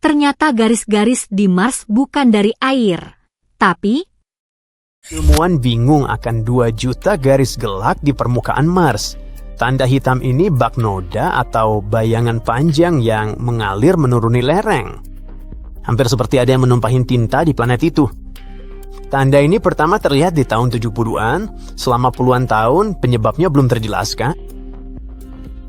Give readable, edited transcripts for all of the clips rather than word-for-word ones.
Ternyata garis-garis di Mars bukan dari air, tapi ilmuwan bingung akan 2 juta garis gelap di permukaan Mars. Tanda hitam ini bak noda atau bayangan panjang yang mengalir menuruni lereng. Hampir seperti ada yang menumpahin tinta di planet itu. Tanda ini pertama terlihat di tahun 70-an, selama puluhan tahun penyebabnya belum terjelaskan.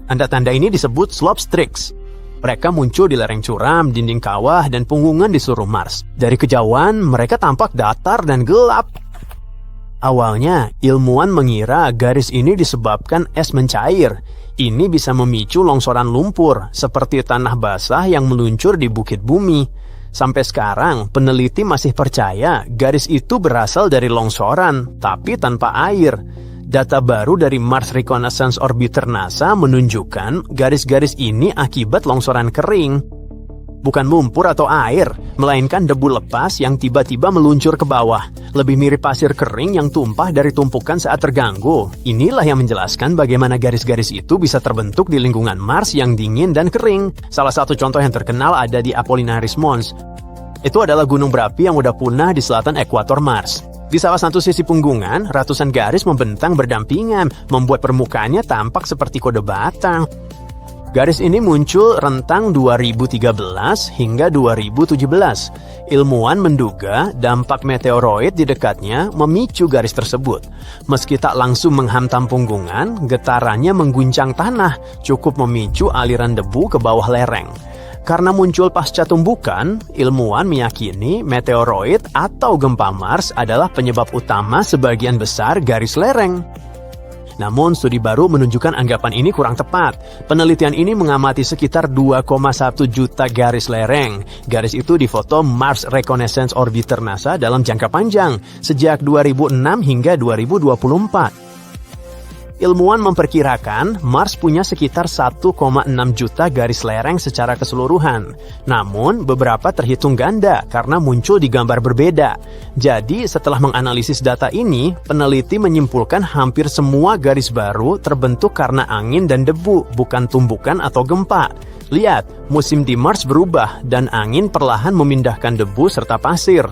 Tanda-tanda ini disebut slope streaks. Mereka muncul di lereng curam, dinding kawah, dan punggungan di seluruh Mars. Dari kejauhan, mereka tampak datar dan gelap. Awalnya, ilmuwan mengira garis ini disebabkan es mencair. Ini bisa memicu longsoran lumpur, seperti tanah basah yang meluncur di bukit bumi. Sampai sekarang, peneliti masih percaya garis itu berasal dari longsoran, tapi tanpa air. Data baru dari Mars Reconnaissance Orbiter NASA menunjukkan garis-garis ini akibat longsoran kering. Bukan lumpur atau air, melainkan debu lepas yang tiba-tiba meluncur ke bawah. Lebih mirip pasir kering yang tumpah dari tumpukan saat terganggu. Inilah yang menjelaskan bagaimana garis-garis itu bisa terbentuk di lingkungan Mars yang dingin dan kering. Salah satu contoh yang terkenal ada di Apollinaris Mons. Itu adalah gunung berapi yang udah punah di selatan ekuator Mars. Di salah satu sisi punggungan, ratusan garis membentang berdampingan, membuat permukaannya tampak seperti kode batang. Garis ini muncul rentang 2013 hingga 2017. Ilmuwan menduga dampak meteoroid di dekatnya memicu garis tersebut. Meski tak langsung menghantam punggungan, getarannya mengguncang tanah, cukup memicu aliran debu ke bawah lereng. Karena muncul pasca tumbukan, ilmuwan meyakini meteoroid atau gempa Mars adalah penyebab utama sebagian besar garis lereng. Namun, studi baru menunjukkan anggapan ini kurang tepat. Penelitian ini mengamati sekitar 2,1 juta garis lereng. Garis itu difoto Mars Reconnaissance Orbiter NASA dalam jangka panjang, sejak 2006 hingga 2024. Ilmuwan memperkirakan Mars punya sekitar 1,6 juta garis lereng secara keseluruhan. Namun, beberapa terhitung ganda karena muncul di gambar berbeda. Jadi, setelah menganalisis data ini, peneliti menyimpulkan hampir semua garis baru terbentuk karena angin dan debu, bukan tumbukan atau gempa. Lihat, musim di Mars berubah dan angin perlahan memindahkan debu serta pasir.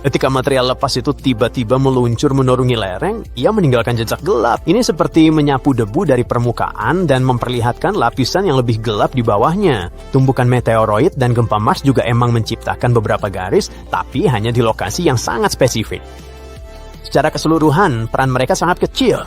Ketika material lepas itu tiba-tiba meluncur menuruni lereng, ia meninggalkan jejak gelap. Ini seperti menyapu debu dari permukaan dan memperlihatkan lapisan yang lebih gelap di bawahnya. Tumbukan meteoroid dan gempa Mars juga emang menciptakan beberapa garis, tapi hanya di lokasi yang sangat spesifik. Secara keseluruhan, peran mereka sangat kecil.